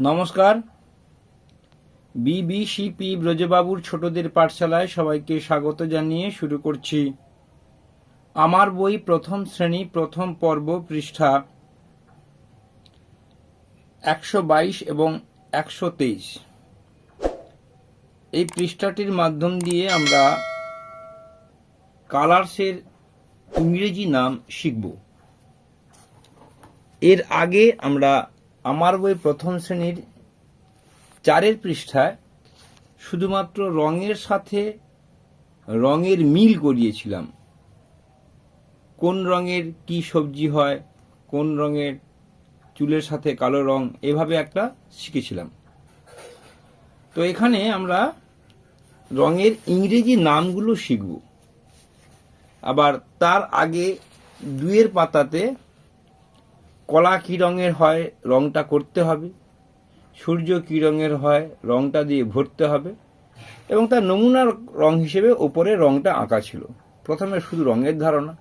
নমস্কার। বিবিসিপি ব্রজবাবুর ছোটদের পাঠশালায় সবাইকে স্বাগত জানিয়ে শুরু করছি আমার বই প্রথম শ্রেণী প্রথম পর্ব পৃষ্ঠা 122 এবং 123। এই পৃষ্ঠাটির মাধ্যম দিয়ে আমরা কালার্সের ইংরেজি নাম শিখব। এর আগে আমরা আমার বই প্রথম শ্রেণীর 4 পৃষ্ঠায় শুধুমাত্র রঙের সাথে রঙের মিল করিয়েছিলাম। কোন রঙের কি সবজি হয়, কোন রঙের চুলের সাথে কালো রং, এভাবে একটা শিখেছিলাম। তো এখানে আমরা রঙের ইংরেজি নামগুলো শিখব। আবার তার আগে 2 পাতাতে কলা কি রঙের হয় রংটা করতে হবে, সূর্য কি রঙের হয় রংটা দিয়ে ভরতে হবে, এবং তার নমুনার রং হিসেবে ওপরে রংটা আঁকা ছিল। প্রথমে শুধু রঙের ধারণা,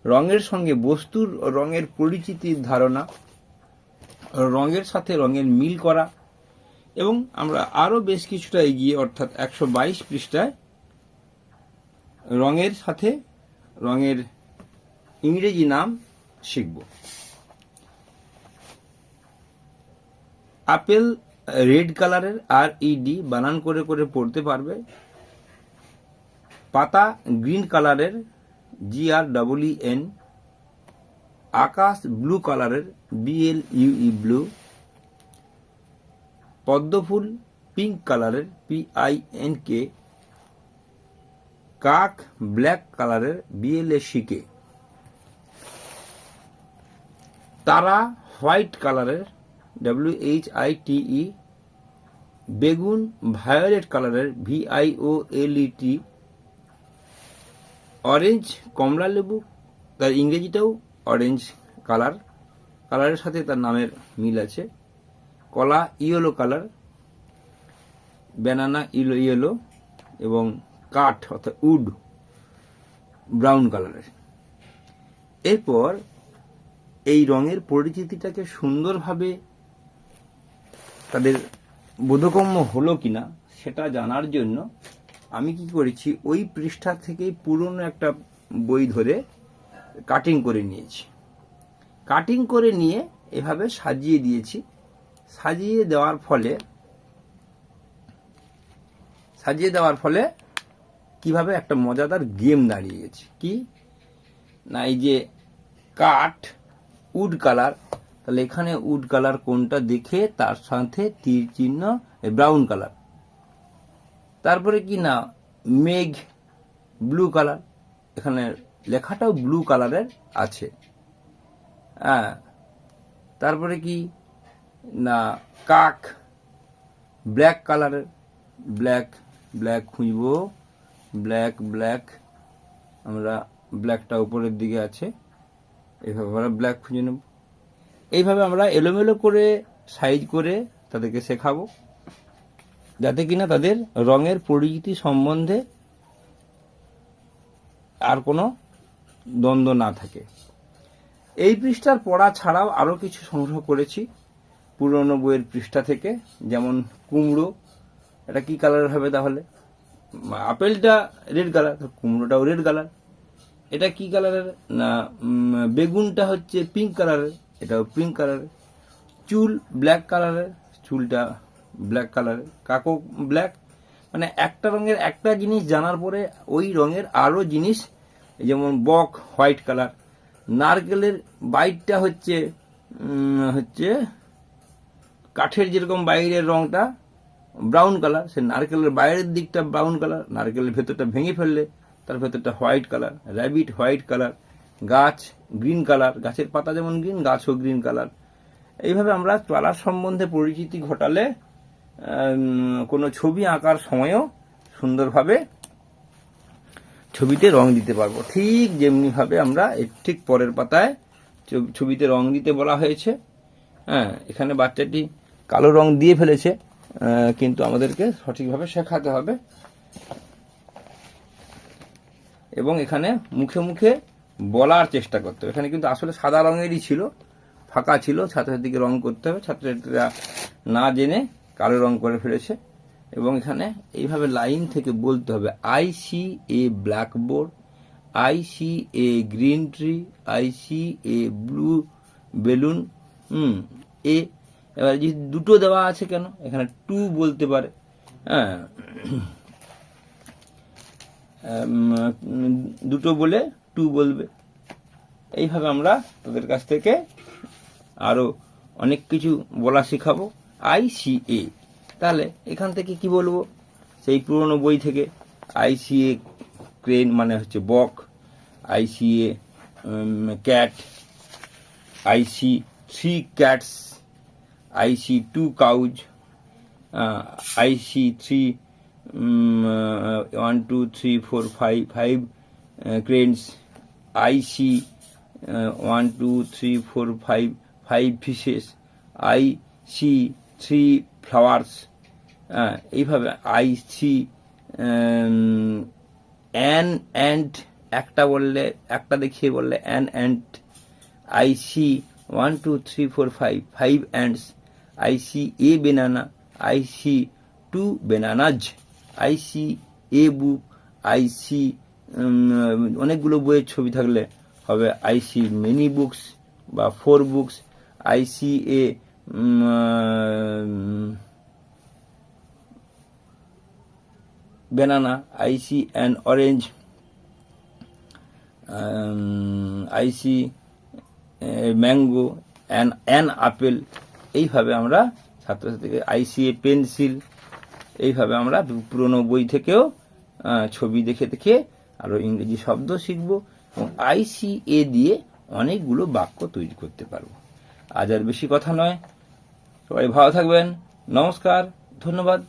রঙের সঙ্গে বস্তুর রঙের পরিচিতির ধারণা, রঙের সাথে রঙের মিল করা, এবং আমরা আরো বেশ কিছুটা এগিয়ে অর্থাৎ 122 পৃষ্ঠায় রঙের সাথে রঙের ইংরেজি নাম শিখব। আপেল রেড কালারের, RED বানান করে করে পড়তে পারবে। পাতা গ্রিন কালারের, GREEN। আকাশ ব্লু কালারের, BLUE ব্লু। পদ্মফুল পিঙ্ক কালারের, PINK। কাক ব্ল্যাক কালারের, BLACK। তারা হোয়াইট কালারের, WHITE। বেগুন ভায়োলেট কালারের, VIOLET। অরেঞ্জ কমলা লেবু, তার ইংরেজিটাও অরেঞ্জ কালারের সাথে তার নামের মিল আছে। কলা ইয়েলো কালার, ব্যানানা ইয়েলো, এবং কাঠ অর্থাৎ উড ব্রাউন কালারের। এরপর এই রঙের পরিচিতিটাকে সুন্দরভাবে তাদের বোধগম্য হলো কিনা সেটা জানার জন্য আমি কি করেছি, ওই পৃষ্ঠা থেকেই পুরনো একটা বই ধরে কাটিং করে নিয়েছি। কাটিং করে নিয়ে এভাবে সাজিয়ে দিয়েছি। সাজিয়ে দেওয়ার ফলে কিভাবে একটা মজাদার গেম দাঁড়িয়ে গেছে। কি না, এই যে কাঠ উড কালার, তাহলে এখানে উড কালার কোনটা দেখে তার সাথে তীর চিহ্ন ব্রাউন কালার। তারপরে কি না, মেঘ ব্লু কালার, এখানে লেখাটাও ব্লু কালারের আছে। তারপরে কি না, কাক ব্ল্যাক কালারের, ব্ল্যাক খুঁজব, ব্ল্যাক আমরা ব্ল্যাকটা উপরের দিকে আছে, এইভাবে আমরা ব্ল্যাক খুঁজে নেব। এইভাবে আমরা এলোমেলো করে সাইজ করে তাদেরকে শেখাবো, যাতে কিনা তাদের রঙের পরিচিতি সম্বন্ধে আর কোনো দ্বন্দ্ব না থাকে। এই পৃষ্ঠার পড়া ছাড়াও আরো কিছু সংগ্রহ করেছি পুরনো বইয়ের পৃষ্ঠা থেকে। যেমন কুমড়ো, এটা কি কালার হবে, তাহলে আপেলটা রেড কালার, কুমড়োটাও রেড কালার। এটা কি কালারের না, বেগুনটা হচ্ছে পিঙ্ক কালারের, এটাও পিঙ্ক কালারের। চুল ব্ল্যাক কালারের, চুলটা ব্ল্যাক কালারের। কাকও ব্ল্যাক। মানে একটা রঙের একটা জিনিস জানার পরে ওই রঙের আরো জিনিস, যেমন বক হোয়াইট কালার। নারকেলের বাইরটা হচ্ছে কাঠের যেরকম বাইরের রংটা ব্রাউন কালার, সে নারকেলের বাইরের দিকটা ব্রাউন কালার। নারকেলের ভেতরটা ভেঙে ফেললে তার ভেতরটা white colour. Rabbit white colour. গাছ গ্রিন কালার, গাছের পাতা যেমন গ্রিন, গাছও গ্রিন কালার। এইভাবে আমরা কালার সম্বন্ধে পরিচিতি ঘটালে কোনো ছবি আঁকার সময়ও সুন্দরভাবে ছবিতে রং দিতে পারবো। ঠিক যেমনি ভাবে আমরা ঠিক পরের পাতায় ছবিতে রং দিতে বলা হয়েছে। এখানে বাচ্চাটি কালো রং দিয়ে ফেলেছে, কিন্তু আমাদেরকে সঠিকভাবে শেখাতে হবে। এবং এখানে মুখে মুখে বলার চেষ্টা করতে হবে। এখানে কিন্তু আসলে সাদা রঙেরই ছিল, ফাঁকা ছিল, ছাত্রছাত্রীকে রং করতে হবে, ছাত্রছাত্রীরা না জেনে কালো রং করে ফেলেছে। এবং এখানে এইভাবে লাইন থেকে বলতে হবে, I see a blackboard, I see a green tree, I see a blue balloon. এ এবার যে দুটো দেওয়া আছে কেন, এখানে টু বলতে পারে, হ্যাঁ, দুটো বলে টু বলবে। এইভাবে আমরা তাদের কাছ থেকে আরো অনেক কিছু বলা শেখাবো। ICA, তাহলে এখান থেকে কি বলবো, সেই পুরনো বই থেকে ICA ক্রেন মানে হচ্ছে বক, ICA cat, IC 3 cats, IC 2 cows, IC 3 1 2 3 4 5 cranes, IC 1 2 3 4 5 fishes, IC 3 flowers, এইভাবে IC an ant, একটা বললে একটা দেখিয়ে বললে an ant, IC 1 2 3 4 5 ants, IC a banana, IC 2 bananas, IC a book, IC অনেকগুলো বইয়ের ছবি থাকলে হবে IC many books বা 4 books, IC a banana, IC an orange, IC mango, an apple. এইভাবে আমরা ছাত্রছাত্রীকে ICA পেন্সিল, এইভাবে আমরা পুরনো বই থেকেও ছবি দেখে দেখে আরো ইংরেজি শব্দ শিখব এবং ICA দিয়ে অনেকগুলো বাক্য তৈরি করতে পারবো। আজ আর বেশি কথা নয়, সবাই ভালো থাকবেন, নমস্কার, ধন্যবাদ।